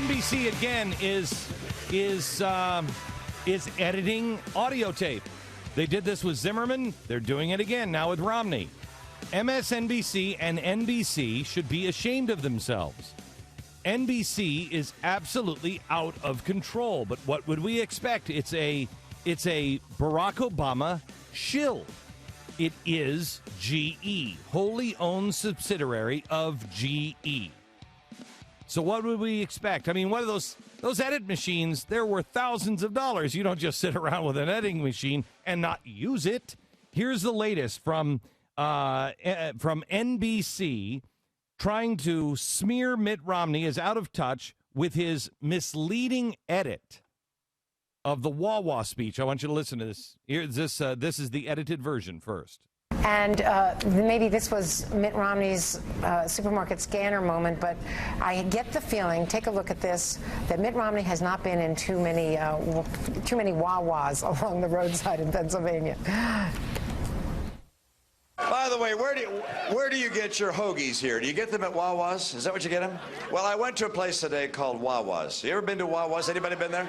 NBC again is editing audio tape. They did this with Zimmerman. They're doing it again now with Romney. MSNBC and NBC should be ashamed of themselves. NBC is absolutely out of control. But what would we expect? It's a Barack Obama shill. It is GE, wholly owned subsidiary of GE. So what would we expect? I mean, what are those edit machines? They're worth thousands of dollars. You don't just sit around with an editing machine and not use it. Here's the latest from NBC trying to smear Mitt Romney as out of touch with his misleading edit of the Wawa speech. I want you to listen to this. This is the edited version first. And maybe this was Mitt Romney's supermarket scanner moment, but I get the feeling, take a look at this, that Mitt Romney has not been in too many Wawas along the roadside in Pennsylvania. By the way, where do you get your hoagies here? Do you get them at Wawa's? Is that what you get them? Well, I went to a place today called Wawa's. You ever been to Wawa's? Anybody been there?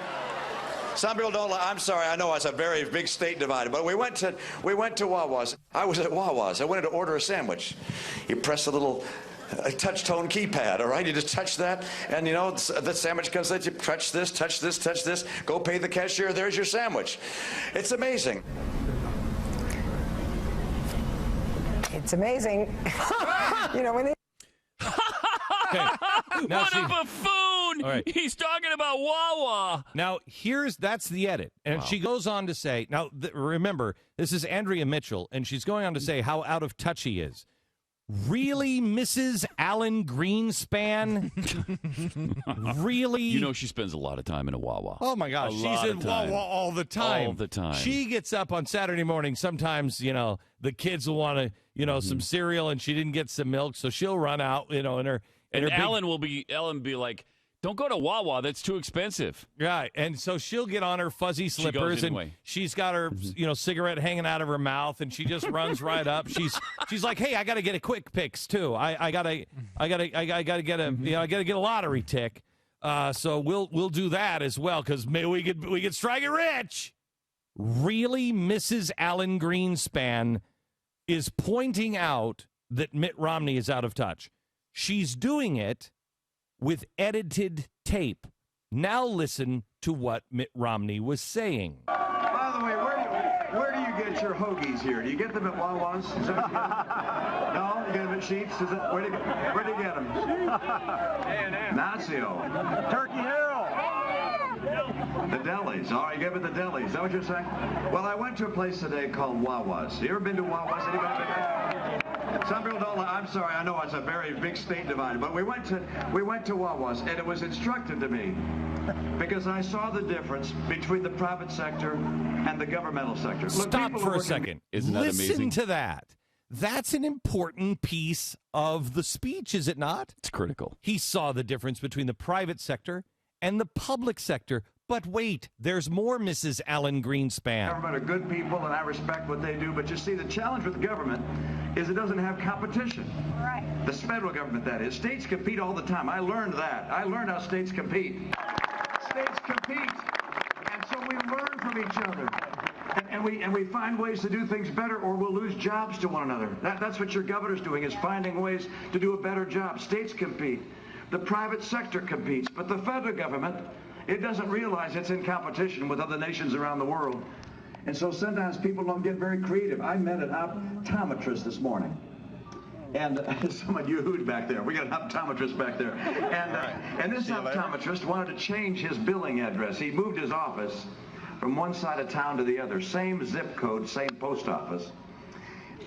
Some people don't. I'm sorry. I know it's a very big state divided, but we went to Wawa's. I was at Wawa's. I wanted to order a sandwich. You press a little touch-tone keypad. All right, you just touch that, and you know the sandwich comes. That you touch this, touch this, touch this. Go pay the cashier. There's your sandwich. It's amazing. It's amazing. You know when they. Okay. Now What a buffoon! Right. He's talking about Wawa. Now, that's the edit. And she goes on to say, now, remember, this is Andrea Mitchell, and she's going on to say how out of touch he is. Really, Mrs. Alan Greenspan? Really? You know she spends a lot of time in a Wawa. Oh, my gosh. She's in Wawa all the time. All the time. She gets up on Saturday morning. Sometimes, the kids will want to, some cereal, and she didn't get some milk, so she'll run out, in her... And Ellen will be like, don't go to Wawa. That's too expensive. Right. And so she'll get on her fuzzy slippers and she's got her, cigarette hanging out of her mouth and she just runs right up. She's like, hey, I got to get a quick picks too. I got to get a lottery tick. So we'll do that as well because maybe we could strike it rich. Really, Mrs. Alan Greenspan is pointing out that Mitt Romney is out of touch. She's doing it with edited tape. Now listen to what Mitt Romney was saying. By the way, where do you get your hoagies here? Do you get them at Wawa's? Is that what you get? No? You get them at Sheetz? Where do you get them? Nazio. Turkey Hill. The delis. All right, you get them at the delis. Is that what you're saying? Well, I went to a place today called Wawa's. You ever been to Wawa's? Anybody been there? Some people don't. I'm sorry. I know it's a very big state divided, but we went to Wawa's, and it was instructive to me because I saw the difference between the private sector and the governmental sector. Stop for a second. Isn't that amazing? Listen to that. That's an important piece of the speech, is it not? It's critical. He saw the difference between the private sector and the public sector. But wait, there's more, Mrs. Alan Greenspan. Government are good people, and I respect what they do. But you see, the challenge with government is it doesn't have competition. Right. The federal government, that is. States compete all the time. I learned that. I learned how states compete. States compete, and so we learn from each other. And we find ways to do things better, or we'll lose jobs to one another. That's what your governor's doing, is finding ways to do a better job. States compete. The private sector competes. But the federal government, it doesn't realize it's in competition with other nations around the world. And so sometimes people don't get very creative. I met an optometrist this morning. And some of you hooed back there. We got an optometrist back there. And this optometrist wanted to change his billing address. He moved his office from one side of town to the other. Same zip code, same post office.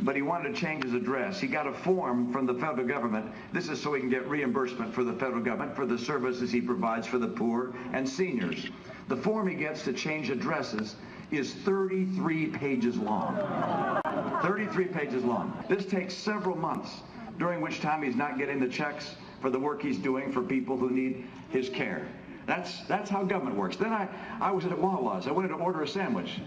But he wanted to change his address. He got a form from the federal government. This is so he can get reimbursement for the federal government for the services he provides for the poor and seniors. The form he gets to change addresses is 33 pages long. 33 pages long. This takes several months, during which time he's not getting the checks for the work he's doing for people who need his care. That's how government works. Then I was at Wawa's. I wanted to order a sandwich.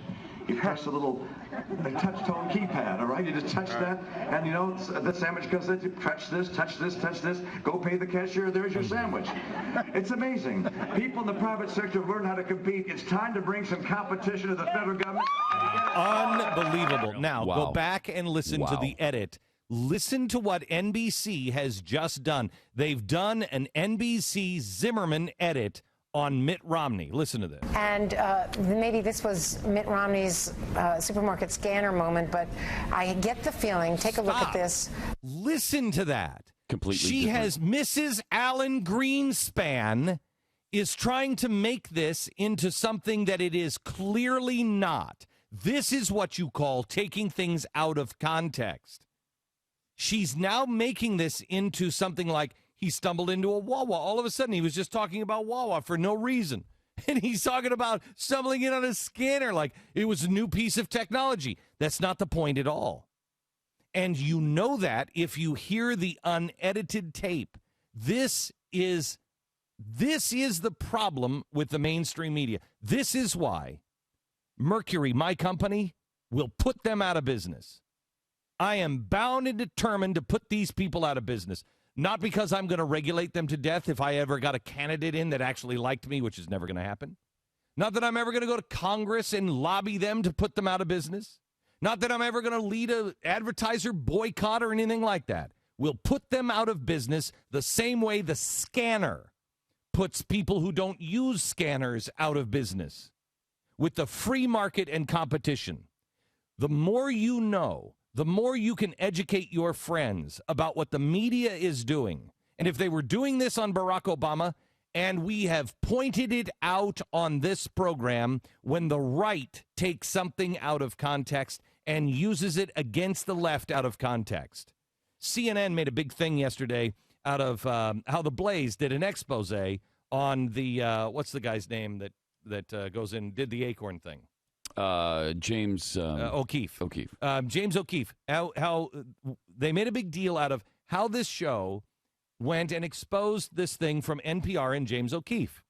You press a little touch tone keypad, all right? You just touch that, and you know, the sandwich comes in, you touch this, touch this, touch this, go pay the cashier, there's your sandwich. It's amazing. People in the private sector have learned how to compete. It's time to bring some competition to the federal government. Unbelievable. Now, Wow. go back and listen to the edit. Listen to what NBC has just done. They've done an NBC Zimmerman edit on Mitt Romney. Listen to this. And maybe this was Mitt Romney's supermarket scanner moment, but I get the feeling, take a look at this. Listen to that. Completely She different. has Mrs. Alan Greenspan is trying to make this into something that it is clearly not. This is what you call taking things out of context. She's now making this into something like he stumbled into a Wawa. All of a sudden, he was just talking about Wawa for no reason. And he's talking about stumbling in on a scanner like it was a new piece of technology. That's not the point at all. And you know that if you hear the unedited tape. This is the problem with the mainstream media. This is why Mercury, my company, will put them out of business. I am bound and determined to put these people out of business. Not because I'm going to regulate them to death if I ever got a candidate in that actually liked me, which is never going to happen. Not that I'm ever going to go to Congress and lobby them to put them out of business. Not that I'm ever going to lead an advertiser boycott or anything like that. We'll put them out of business the same way the scanner puts people who don't use scanners out of business. With the free market and competition, the more you know, the more you can educate your friends about what the media is doing. And if they were doing this on Barack Obama, and we have pointed it out on this program, when the right takes something out of context and uses it against the left out of context. CNN made a big thing yesterday out of how the Blaze did an expose on the, what's the guy's name that goes in, did the Acorn thing? James O'Keefe. O'Keefe. James O'Keefe. How they made a big deal out of how this show went and exposed this thing from NPR and James O'Keefe.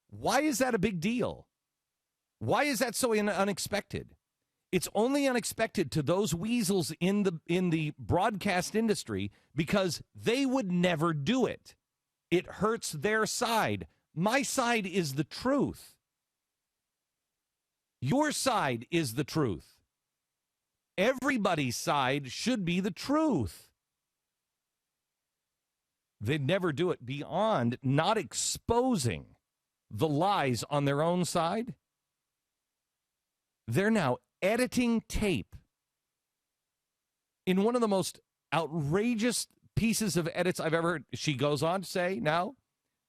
Why is that a big deal? Why is that so unexpected? It's only unexpected to those weasels in the broadcast industry because they would never do it. It hurts their side. My side is the truth. Your side is the truth. Everybody's side should be the truth. They'd never do it beyond not exposing the lies on their own side. They're now editing tape in one of the most outrageous pieces of edits I've ever heard. She goes on to say, now,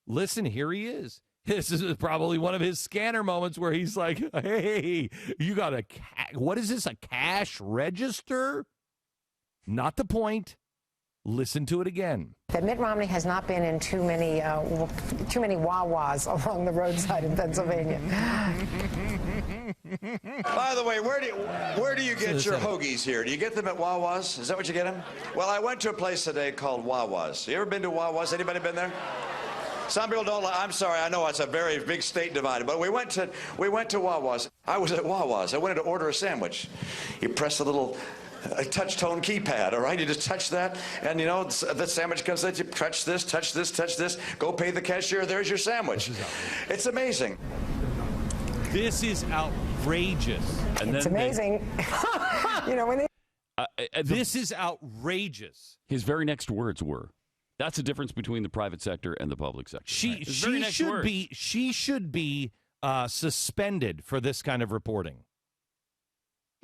listen, here he is. This is probably one of his scanner moments where he's like, hey, you got a, what is this, a cash register? Not the point. Listen to it again. That Mitt Romney has not been in too many Wawas along the roadside in Pennsylvania. By the way, where do you get your hoagies here? Do you get them at Wawa's? Is that what you get them? Well, I went to a place today called Wawa's. You ever been to Wawa's? Anybody been there? Some people don't like, I'm sorry, I know it's a very big state divided, but we went to Wawa's. I was at Wawa's. I wanted to order a sandwich. You press a little touch tone keypad, all right? You just touch that, and you know, the sandwich comes in, you touch this, touch this, touch this, go pay the cashier, there's your sandwich. It's amazing. This is outrageous. And It's amazing. You know, when they... This is outrageous. His very next words were, that's the difference between the private sector and the public sector. She should be suspended for this kind of reporting.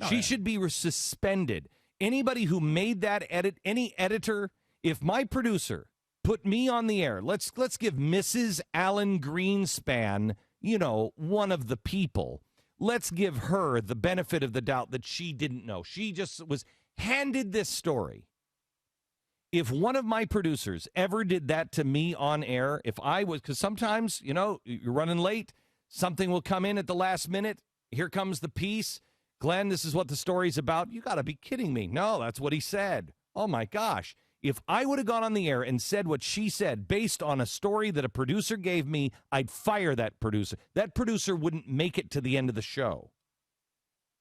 She should be suspended. Anybody who made that edit, any editor, if my producer put me on the air, let's give Mrs. Alan Greenspan, you know, one of the people. Let's give her the benefit of the doubt that she didn't know. She just was handed this story. If one of my producers ever did that to me on air, if I was, because sometimes, you know, you're running late, something will come in at the last minute. Here comes the piece. Glenn, this is what the story's about. You got to be kidding me. No, that's what he said. Oh, my gosh. If I would have gone on the air and said what she said based on a story that a producer gave me, I'd fire that producer. That producer wouldn't make it to the end of the show.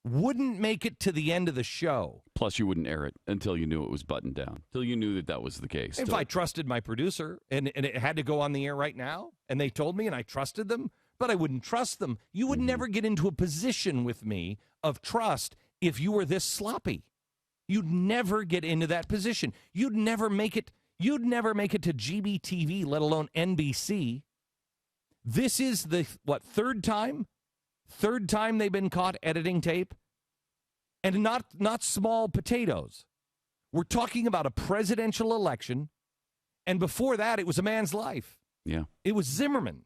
wouldn't make it to the end of the show. Plus, you wouldn't air it until you knew it was buttoned down, until you knew that was the case. If I trusted my producer and it had to go on the air right now, and they told me and I trusted them, but I wouldn't trust them. You would never get into a position with me of trust if you were this sloppy. You'd never get into that position. You'd never make it to GBTV, let alone NBC. This is the, third time? Third time they've been caught editing tape? And not small potatoes. We're talking about a presidential election, and before that, it was a man's life. Yeah. It was Zimmerman.